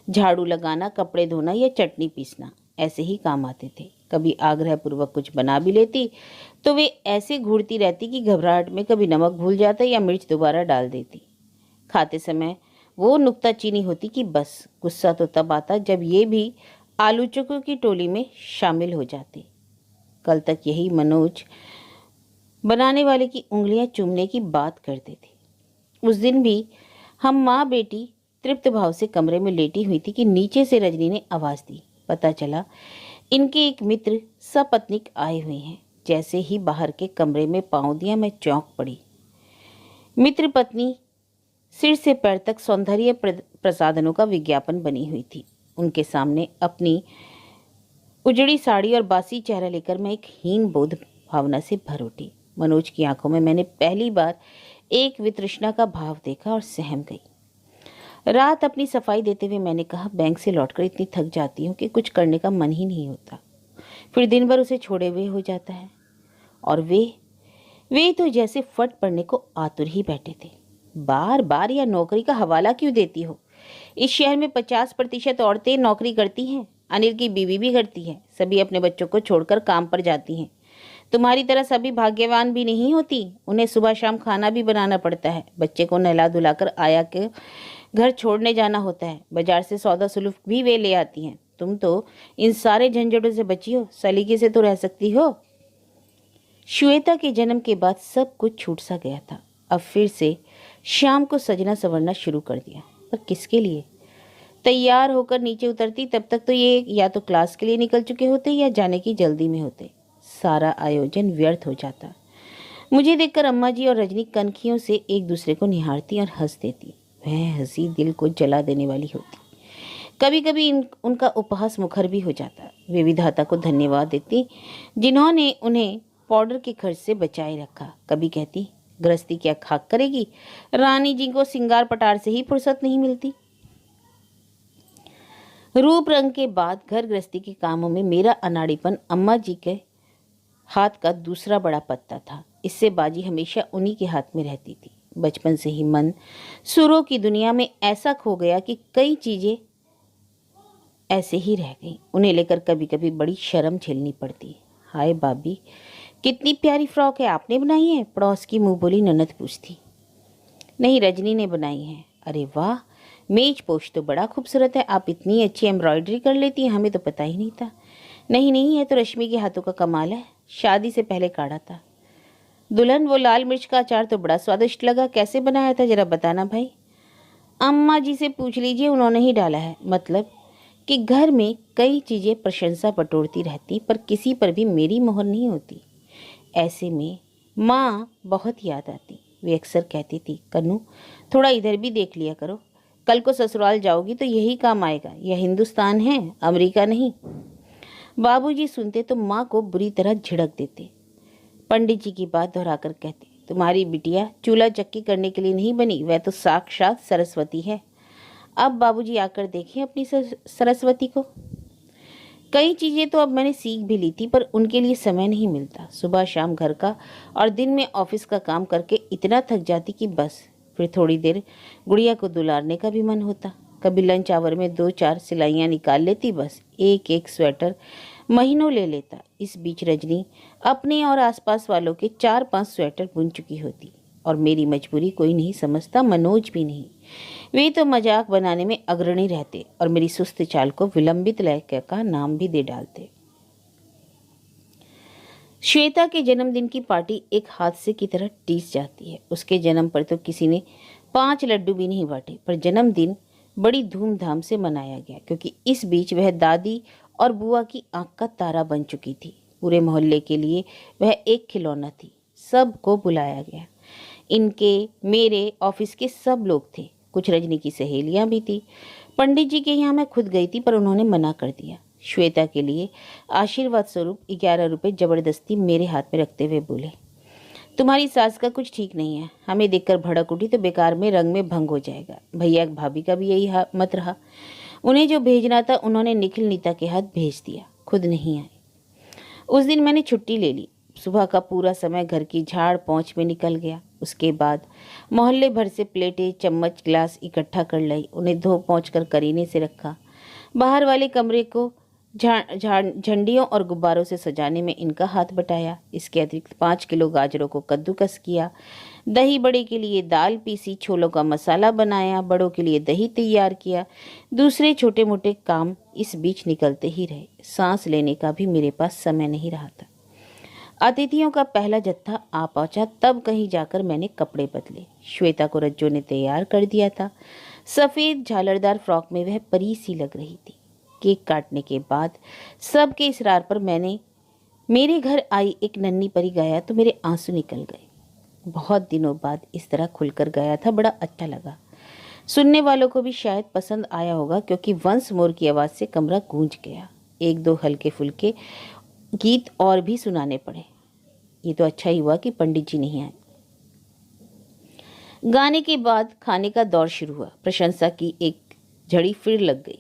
झाड़ू लगाना, कपड़े धोना या चटनी पीसना ऐसे ही काम आते थे। कभी आग्रहपूर्वक कुछ बना भी लेती तो वे ऐसे घूरती रहती कि घबराहट में कभी नमक भूल जाता या मिर्च दोबारा डाल देती। खाते समय वो नुक्ताचीनी होती कि बस गुस्सा तो तब आता जब ये भी आलोचकों की टोली में शामिल हो जाते। कल तक यही मनोज बनाने वाले की उंगलियां चूमने की बात करते थे। उस दिन भी हम माँ बेटी तृप्त भाव से कमरे में लेटी हुई थी कि नीचे से रजनी ने आवाज़ दी। पता चला इनके एक मित्र सपत्नीक आए हुए हैं। जैसे ही बाहर के कमरे में पांव दिया मैं चौंक पड़ी। मित्र पत्नी सिर से पैर तक सौंदर्य प्रसाधनों का विज्ञापन बनी हुई थी। उनके सामने अपनी उजड़ी साड़ी और बासी चेहरा लेकर मैं एक हीन बोध भावना से भर उठी। मनोज की आंखों में मैंने पहली बार एक वितृष्णा का भाव देखा और सहम गई। रात अपनी सफाई देते हुए मैंने कहा, बैंक से लौटकर इतनी थक जाती हूँ कि कुछ करने का मन ही नहीं होता। फिर दिन भर उसे छोड़े हुए हो जाता है। और वे तो जैसे फट पड़ने को आतुर ही बैठे थे। बार बार यह नौकरी का हवाला क्यों देती हो? इस शहर में 50% औरतें नौकरी करती हैं। अनिल की बीवी भी करती है। सभी अपने बच्चों को छोड़कर काम पर जाती हैं। तुम्हारी तरह सभी भाग्यवान भी नहीं होती। उन्हें सुबह शाम खाना भी बनाना पड़ता है। बच्चे को नहला धुलाकर आया के घर छोड़ने जाना होता है। बाजार से सौदा सुलूफ भी वे ले आती हैं। तुम तो इन सारे झंझटों से बची हो, सलीके से तो रह सकती हो। श्वेता के जन्म के बाद सब कुछ छूट सा गया था। अब फिर से शाम को सजना संवरना शुरू कर दिया। पर किसके लिए? तैयार होकर नीचे उतरती तब तक तो ये या तो क्लास के लिए निकल चुके होते या जाने की जल्दी में होते। सारा आयोजन व्यर्थ हो जाता। मुझे देखकर अम्मा जी और रजनी कनखियों से एक दूसरे को निहारती और हंस देती। वह हंसी दिल को जला देने वाली होती। कभी कभी उनका उपहास मुखर भी हो जाता। वे विधाता को धन्यवाद देती जिन्होंने उन्हें पाउडर के खर्च से बचाए रखा। कभी कहती, गृहस्थी क्या खाक करेगी, रानी जी को सिंगार पटार से ही फुर्सत नहीं मिलती। रूप रंग के बाद घर गृहस्थी के कामों में मेरा अनाड़ीपन अम्मा जी के हाथ का दूसरा बड़ा पत्ता था। इससे बाजी हमेशा उन्हीं के हाथ में रहती थी। बचपन से ही मन सुरों की दुनिया में ऐसा खो गया कि कई चीजें ऐसे ही रह गईं। उन्हें लेकर कभी कभी बड़ी शर्म झेलनी पड़ती। हाय भाभी, कितनी प्यारी फ्रॉक है, आपने बनाई है? पड़ोस की मुंह बोली ननद पूछती। नहीं, रजनी ने बनाई है। अरे वाह, मेज पोश तो बड़ा खूबसूरत है। आप इतनी अच्छी एम्ब्रॉयडरी कर लेती हैं, हमें तो पता ही नहीं था। नहीं नहीं, ये तो रश्मि के हाथों का कमाल है, शादी से पहले काढ़ा था। दुल्हन, वो लाल मिर्च का अचार तो बड़ा स्वादिष्ट लगा, कैसे बनाया था जरा बताना भाई। अम्मा जी से पूछ लीजिए, उन्होंने ही डाला है। मतलब कि घर में कई चीज़ें प्रशंसा बटोरती रहती, पर किसी पर भी मेरी मोहर नहीं होती। ऐसे में माँ बहुत याद आती। वे अक्सर कहती थी, कन्नू थोड़ा इधर भी देख लिया करो, कल को ससुराल जाओगी तो यही काम आएगा। यह हिंदुस्तान है, अमेरिका नहीं। बाबूजी सुनते तो माँ को बुरी तरह झिड़क देते। पंडित जी की बात दोहराकर कहते, तुम्हारी बिटिया चूल्हा चक्की करने के लिए नहीं बनी, वह तो साक्षात सरस्वती है। अब बाबूजी आकर देखें अपनी सरस्वती को। कई चीज़ें तो अब मैंने सीख भी ली थी, पर उनके लिए समय नहीं मिलता। सुबह शाम घर का और दिन में ऑफिस का काम करके इतना थक जाती कि बस फिर थोड़ी देर गुड़िया को दुलारने का भी मन होता। कभी लंच आवर में 2-4 सिलाइयाँ निकाल लेती। बस एक एक स्वेटर महीनों ले लेता। इस बीच रजनी अपने और आसपास वालों के 4-5 स्वेटर बुन चुकी होती और मेरी मजबूरी कोई नहीं समझता, मनोज भी नहीं। वे तो मजाक बनाने में अग्रणी रहते और मेरी सुस्त चाल को विलंबित लय का नाम भी दे डालते। श्वेता के जन्मदिन की पार्टी एक हादसे की तरह टीस जाती है। उसके जन्म पर तो किसी ने 5 लड्डू भी नहीं बांटे, पर जन्मदिन बड़ी धूमधाम से मनाया गया, क्योंकि इस बीच वह दादी और बुआ की आंख का तारा बन चुकी थी। पूरे मोहल्ले के लिए वह एक खिलौना थी। सबको बुलाया गया। इनके, मेरे, ऑफिस के सब लोग थे। कुछ रजनी की सहेलियां भी थी। पंडित जी के यहाँ मैं खुद गई थी, पर उन्होंने मना कर दिया। श्वेता के लिए आशीर्वाद स्वरूप 11 रुपये जबरदस्ती मेरे हाथ में रखते हुए बोले, तुम्हारी सास का कुछ ठीक नहीं है। हमें देखकर भड़क उठी तो बेकार में रंग में भंग हो जाएगा। भैया भाभी का भी यही मत रहा। उन्हें जो भेजना था उन्होंने निखिल नीता के हाथ भेज दिया, खुद नहीं आए। उस दिन मैंने छुट्टी ले ली। सुबह का पूरा समय घर की झाड़ पोंछ में निकल गया। उसके बाद मोहल्ले भर से प्लेटें, चम्मच, ग्लास इकट्ठा कर लाई। उन्हें धो पोंछ कर करीने से रखा। बाहर वाले कमरे को झंडियों और गुब्बारों से सजाने में इनका हाथ बटाया। इसके अतिरिक्त 5 किलो गाजरों को कद्दूकस किया। दही बड़े के लिए दाल पीसी, छोलों का मसाला बनाया, बड़ों के लिए दही तैयार किया। दूसरे छोटे मोटे काम इस बीच निकलते ही रहे। सांस लेने का भी मेरे पास समय नहीं रहा था। अतिथियों का पहला जत्था आ पहुंचा, तब कहीं जाकर मैंने कपड़े बदले। श्वेता को रज्जो ने तैयार कर दिया था। सफ़ेद झालरदार फ्रॉक में वह परी सी लग रही थी। केक काटने के बाद सबके इसरार पर मैंने मेरे घर आई एक नन्ही परी गाया तो मेरे आंसू निकल गए। बहुत दिनों बाद इस तरह खुलकर गाया था, बड़ा अच्छा लगा। सुनने वालों को भी शायद पसंद आया होगा, क्योंकि वंस मोर की आवाज़ से कमरा गूंज गया। 1-2 हल्के फुल्के गीत और भी सुनाने पड़े। ये तो अच्छा ही हुआ कि पंडित जी नहीं आए। गाने के बाद खाने का दौर शुरू हुआ। प्रशंसा की एक झड़ी फिर लग गई,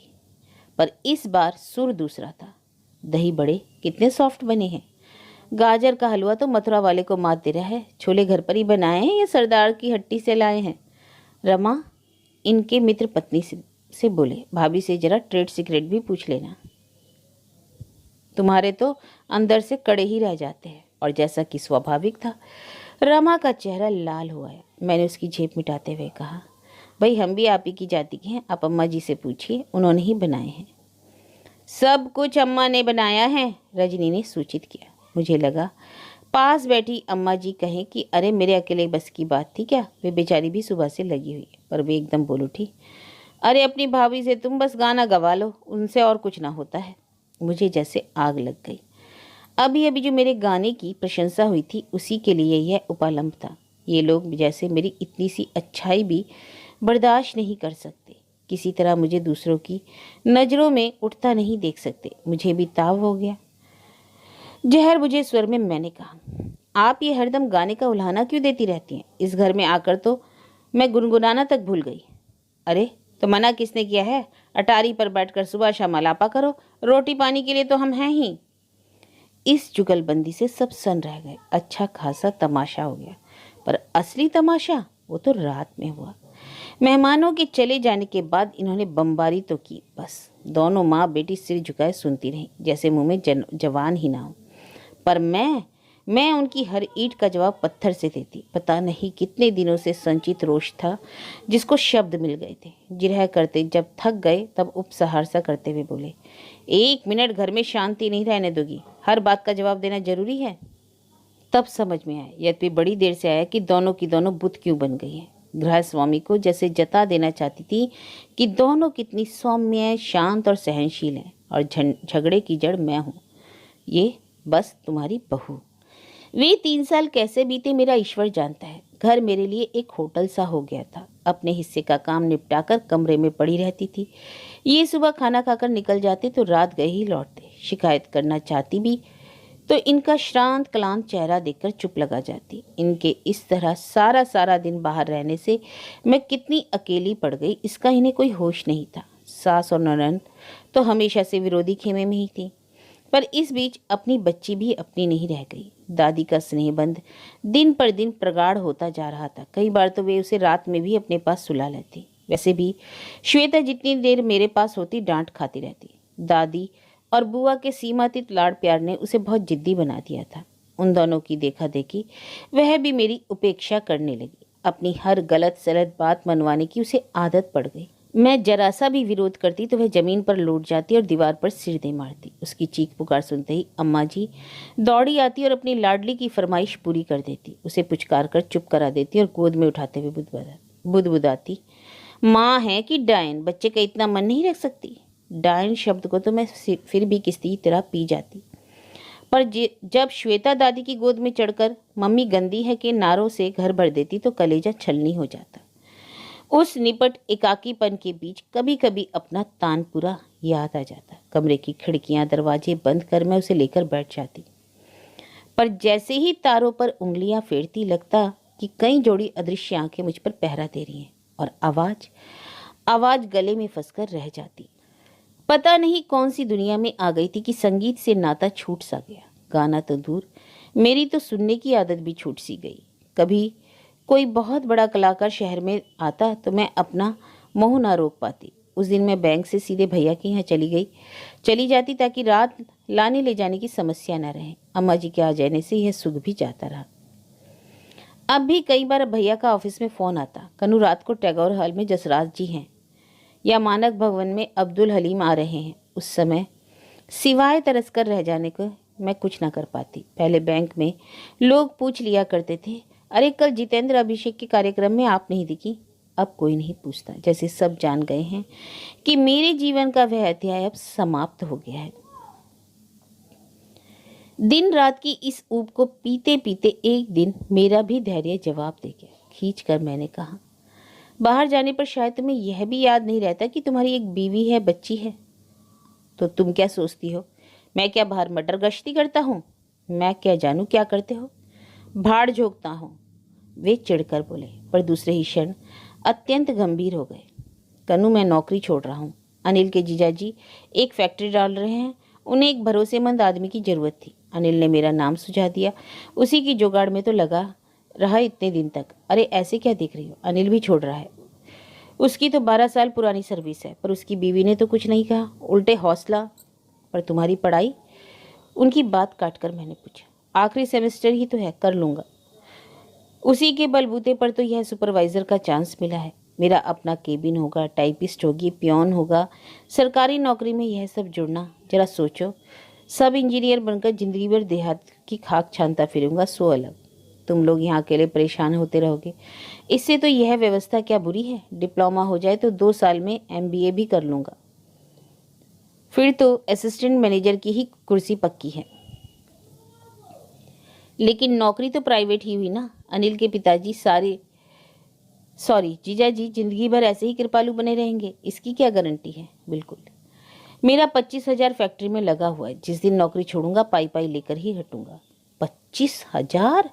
पर इस बार सुर दूसरा था। दही बड़े कितने सॉफ्ट बने हैं। गाजर का हलवा तो मथुरा वाले को मात दे रहा है। छोले घर पर ही बनाए हैं या सरदार की हट्टी से लाए हैं? रमा इनके मित्र पत्नी से बोले, भाभी से जरा ट्रेड सीक्रेट भी पूछ लेना। तुम्हारे तो अंदर से कड़े ही रह जाते हैं। और जैसा कि स्वाभाविक था, रमा का चेहरा लाल हुआ है। मैंने उसकी झेप मिटाते हुए कहा, भाई हम भी आप ही की जाति के हैं, आप अम्मा जी से पूछिए, उन्होंने ही बनाए हैं। सब कुछ अम्मा ने बनाया है, रजनी ने सूचित किया। मुझे लगा पास बैठी अम्मा जी कहें कि अरे मेरे अकेले बस की बात थी क्या, वे बेचारी भी सुबह से लगी हुई है। पर वे एकदम बोल उठी, अरे अपनी भाभी से तुम बस गाना गवा लो, उनसे और कुछ ना होता है। मुझे जैसे आग लग गई। अभी अभी जो मेरे गाने की प्रशंसा हुई थी, उसी के लिए यह उपालंब था। ये लोग जैसे मेरी इतनी सी अच्छाई भी बर्दाश्त नहीं कर सकते। किसी तरह मुझे दूसरों की नज़रों में उठता नहीं देख सकते। मुझे भी ताव हो गया। जहर बुझे स्वर में मैंने कहा, आप ये हरदम गाने का उल्हाना क्यों देती रहती हैं? इस घर में आकर तो मैं गुनगुनाना तक भूल गई। अरे तो मना किसने किया है? अटारी पर बैठकर सुबह शाम अलापा करो, रोटी पानी के लिए तो हम हैं ही। इस जुगलबंदी से सब सन रह गए। अच्छा खासा तमाशा हो गया, पर असली तमाशा वो तो रात में हुआ। मेहमानों के चले जाने के बाद इन्होंने बमबारी तो की, बस दोनों माँ बेटी सिर झुकाए सुनती रहीं, जैसे मुंह में जवान ही ना हो। पर मैं उनकी हर ईंट का जवाब पत्थर से देती। पता नहीं कितने दिनों से संचित रोष था जिसको शब्द मिल गए थे। जिरह करते जब थक गए तब उपसहारसा करते हुए बोले, 1 मिनट घर में शांति नहीं रहने दोगी? हर बात का जवाब देना जरूरी है? तब समझ में आया, यद्यपि बड़ी देर से आया, कि दोनों की दोनों बुत क्यों बन गई हैं। गृह स्वामी को जैसे जता देना चाहती थी कि दोनों कितनी सौम्य, शांत और सहनशील हैं, और झगड़े की जड़ मैं हूँ, ये बस तुम्हारी बहू। वे 3 साल कैसे बीते मेरा ईश्वर जानता है। घर मेरे लिए एक होटल सा हो गया था। अपने हिस्से का काम निपटाकर कमरे में पड़ी रहती थी। ये सुबह खाना खाकर निकल जाते तो रात गए ही लौटते। शिकायत करना चाहती भी तो इनका श्रांत क्लांत चेहरा देखकर चुप लगा जाती। इनके इस तरह सारा दिन बाहर रहने से मैं कितनी अकेली पड़ गई, इसका इन्हें कोई होश नहीं था। सास और ननद तो हमेशा से विरोधी खेमे में ही थी, पर इस बीच अपनी बच्ची भी अपनी नहीं रह गई। दादी का स्नेहबंध दिन पर दिन प्रगाढ़ होता जा रहा था। कई बार तो वे उसे रात में भी अपने पास सुला लेती। वैसे भी श्वेता जितनी देर मेरे पास होती डांट खाती रहती। दादी और बुआ के सीमातीत लाड़ प्यार ने उसे बहुत जिद्दी बना दिया था। उन दोनों की देखा देखी वह भी मेरी उपेक्षा करने लगी। अपनी हर गलत सलत बात मनवाने की उसे आदत पड़ गई। मैं जरा सा भी विरोध करती तो वह जमीन पर लौट जाती और दीवार पर सिर दे मारती। उसकी चीख पुकार सुनते ही अम्मा जी दौड़ी आती और अपनी लाडली की फरमाइश पूरी कर देती। उसे पुचकार कर चुप करा देती और गोद में उठाते हुए बुदबुदाती, माँ है कि डायन, बच्चे का इतना मन नहीं रख सकती। डायन शब्द को तो मैं फिर भी किसी तरह पी जाती, पर जब श्वेता दादी की गोद में चढ़कर मम्मी गंदी है के नारों से घर भर देती तो कलेजा छलनी हो जाता। उस निपट एकाकीपन के बीच कभी कभी अपना तानपुरा याद आ जाता। कमरे की खिड़कियां दरवाजे बंद कर मैं उसे लेकर बैठ जाती, पर जैसे ही तारों पर उंगलियां फेरती लगता कि कई जोड़ी अदृश्य आंखें मुझ पर पहरा दे रही हैं, और आवाज आवाज गले में फंसकर रह जाती। पता नहीं कौन सी दुनिया में आ गई थी कि संगीत से नाता छूट सा गया। गाना तो दूर, मेरी तो सुनने की आदत भी छूट सी गई। कभी कोई बहुत बड़ा कलाकार शहर में आता तो मैं अपना मोह ना रोक पाती। उस दिन मैं बैंक से सीधे भैया के यहाँ चली जाती ताकि रात लाने ले जाने की समस्या न रहे। अम्मा जी के आ जाने से यह सुख भी जाता रहा। अब भी कई बार भैया का ऑफिस में फोन आता, कनु रात को टैगोर हॉल में जसराज जी हैं या मानक भवन में अब्दुल हलीम आ रहे हैं। उस समय सिवाय तरस कर रह जाने को मैं कुछ ना कर पाती। पहले बैंक में लोग पूछ लिया करते थे, अरे कल जितेंद्र अभिषेक के कार्यक्रम में आप नहीं दिखी। अब कोई नहीं पूछता, जैसे सब जान गए हैं कि मेरे जीवन का वह अध्याय अब समाप्त हो गया है। दिन रात की इस ऊब को पीते पीते एक दिन मेरा भी धैर्य जवाब दे गया। खींच कर मैंने कहा, बाहर जाने पर शायद तुम्हें यह भी याद नहीं रहता कि तुम्हारी एक बीवी है, बच्ची है। तो तुम क्या सोचती हो, मैं क्या बाहर मटर गश्ती करता हूँ? मैं क्या जानूँ क्या करते हो, भाड़ झोंकता हूँ। वे चिढ़कर बोले, पर दूसरे ही क्षण अत्यंत गंभीर हो गए। कनु, मैं नौकरी छोड़ रहा हूँ। अनिल के जीजाजी एक फैक्ट्री डाल रहे हैं, उन्हें एक भरोसेमंद आदमी की जरूरत थी। अनिल ने मेरा नाम सुझा दिया, उसी की जुगाड़ में तो लगा रहा इतने दिन तक। अरे ऐसे क्या देख रही हो, अनिल भी छोड़ रहा है। उसकी तो 12 साल पुरानी सर्विस है, पर उसकी बीवी ने तो कुछ नहीं कहा, उल्टे हौसला। पर तुम्हारी पढ़ाई? उनकी बात काटकर मैंने पूछा, आखिरी सेमेस्टर ही तो है, कर लूँगा। उसी के बलबूते पर तो यह सुपरवाइजर का चांस मिला है। मेरा अपना केबिन होगा, टाइपिस्ट होगी, पियोन होगा। सरकारी नौकरी में यह सब जुड़ना, जरा सोचो। सब इंजीनियर बनकर जिंदगी भर देहात की खाक छानता फिरूंगा, सो अलग। तुम लोग यहाँ अकेले परेशान होते रहोगे। इससे तो यह व्यवस्था क्या बुरी है। डिप्लोमा हो जाए तो 2 साल में MBA भी कर लूँगा, फिर तो असिस्टेंट मैनेजर की ही कुर्सी पक्की है। लेकिन नौकरी तो प्राइवेट ही हुई ना। अनिल के पिताजी जीजाजी जिंदगी भर ऐसे ही कृपालु बने रहेंगे, इसकी क्या गारंटी है? बिल्कुल। मेरा 25,000 फैक्ट्री में लगा हुआ है। जिस दिन नौकरी छोड़ूंगा पाई पाई लेकर ही हटूंगा। 25,000?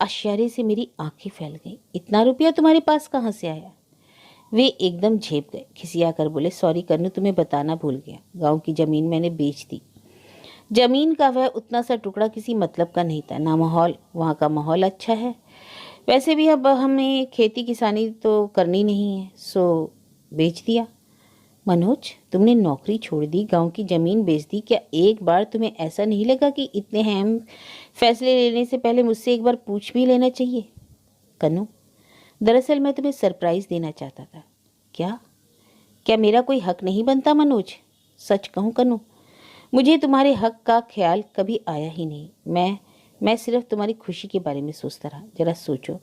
आश्चर्य से मेरी आंखें फैल गई। इतना रुपया तुम्हारे पास कहाँ से आया? वे एकदम झेप गए, खिसिया कर बोले, सॉरी कन्नू, तुम्हें बताना भूल गया। गांव की जमीन मैंने बेच दी। जमीन का वह उतना सा टुकड़ा किसी मतलब का नहीं था, ना माहौल, वहाँ का माहौल अच्छा है। वैसे भी अब हमें खेती किसानी तो करनी नहीं है, सो बेच दिया। मनोज, तुमने नौकरी छोड़ दी, गांव की जमीन बेच दी, क्या एक बार तुम्हें ऐसा नहीं लगा कि इतने अहम फैसले लेने से पहले मुझसे एक बार पूछ भी लेना चाहिए? कन्नू, दरअसल मैं तुम्हें सरप्राइज देना चाहता था। क्या? क्या मेरा कोई हक नहीं बनता? मनोज, सच कहूँ कन्नू, मुझे तुम्हारे हक का ख्याल कभी आया ही नहीं। मैं सिर्फ तुम्हारी खुशी के बारे में सोचता रहा। जरा सोचो,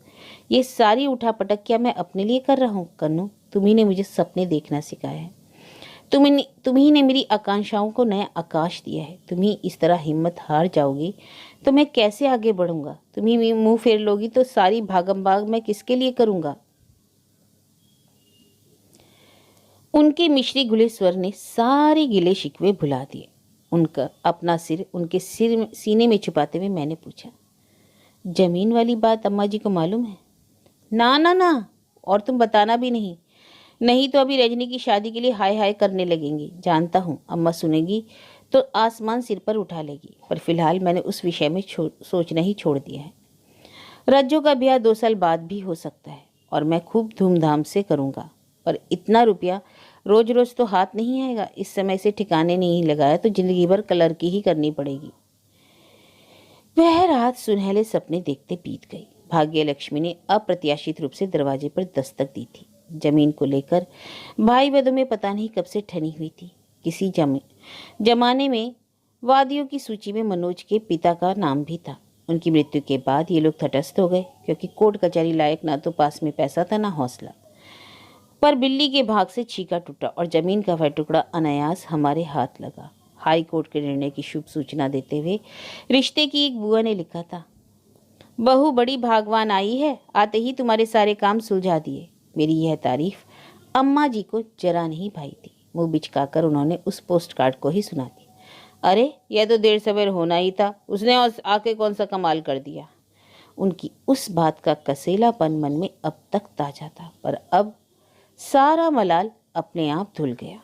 ये सारी उठापटक क्या मैं अपने लिए कर रहा हूँ? कन्नू, तुम्ही ने मुझे सपने देखना सिखाया है। तुम्ही ने मेरी आकांक्षाओं को नया आकाश दिया है। तुम्ही इस तरह हिम्मत हार जाओगी तो मैं कैसे आगे बढ़ूंगा? तुम्ही मुंह फेर लोगी तो सारी भागम भाग मैं किसके लिए करूंगा? उनके मिश्री घुले स्वर ने सारे गिले शिकवे भुला दिए। उनका अपना सिर उनके सीने में छुपाते हुए मैंने पूछा, जमीन वाली बात अम्मा जी को मालूम है? ना ना ना, और तुम बताना भी नहीं। नहीं तो अभी रजनी की शादी के लिए हाय हाय करने लगेंगी। जानता हूँ अम्मा सुनेगी तो आसमान सिर पर उठा लेगी, पर फिलहाल मैंने उस विषय में सोचना ही छोड़ दिया है। रज्जो का ब्याह 2 साल बाद भी हो सकता है और मैं खूब धूमधाम से करूँगा, पर इतना रुपया रोज रोज तो हाथ नहीं आएगा। इस समय से ठिकाने नहीं लगाया तो जिंदगी भर कलर की ही करनी पड़ेगी। वह रात सुनहले सपने देखते बीत गई। भाग्य लक्ष्मी ने अप्रत्याशित रूप से दरवाजे पर दस्तक दी थी। जमीन को लेकर भाई बंधु में पता नहीं कब से ठनी हुई थी। किसी जमाने में वादियों की सूची में मनोज के पिता का नाम भी था। उनकी मृत्यु के बाद ये लोग तटस्थ हो गए, क्योंकि कोर्ट कचहरी लायक ना तो पास में पैसा था ना हौसला। पर बिल्ली के भाग से छीका टूटा और जमीन का वह टुकड़ा अनायास हमारे हाथ लगा। हाई कोर्ट के निर्णय की शुभ सूचना देते हुए रिश्ते की एक बुआ ने लिखा था, बहू बड़ी भागवान आई है, आते ही तुम्हारे सारे काम सुलझा दिए। मेरी यह तारीफ अम्मा जी को जरा नहीं भाई थी। मुंह बिचकाकर उन्होंने उस पोस्ट कार्ड को ही सुना दी। अरे यह तो देर सवेर होना ही था, उसने आके कौन सा कमाल कर दिया। उनकी उस बात का कसेलापन मन में अब तक ताजा था, पर अब सारा मलाल अपने आप धुल गया।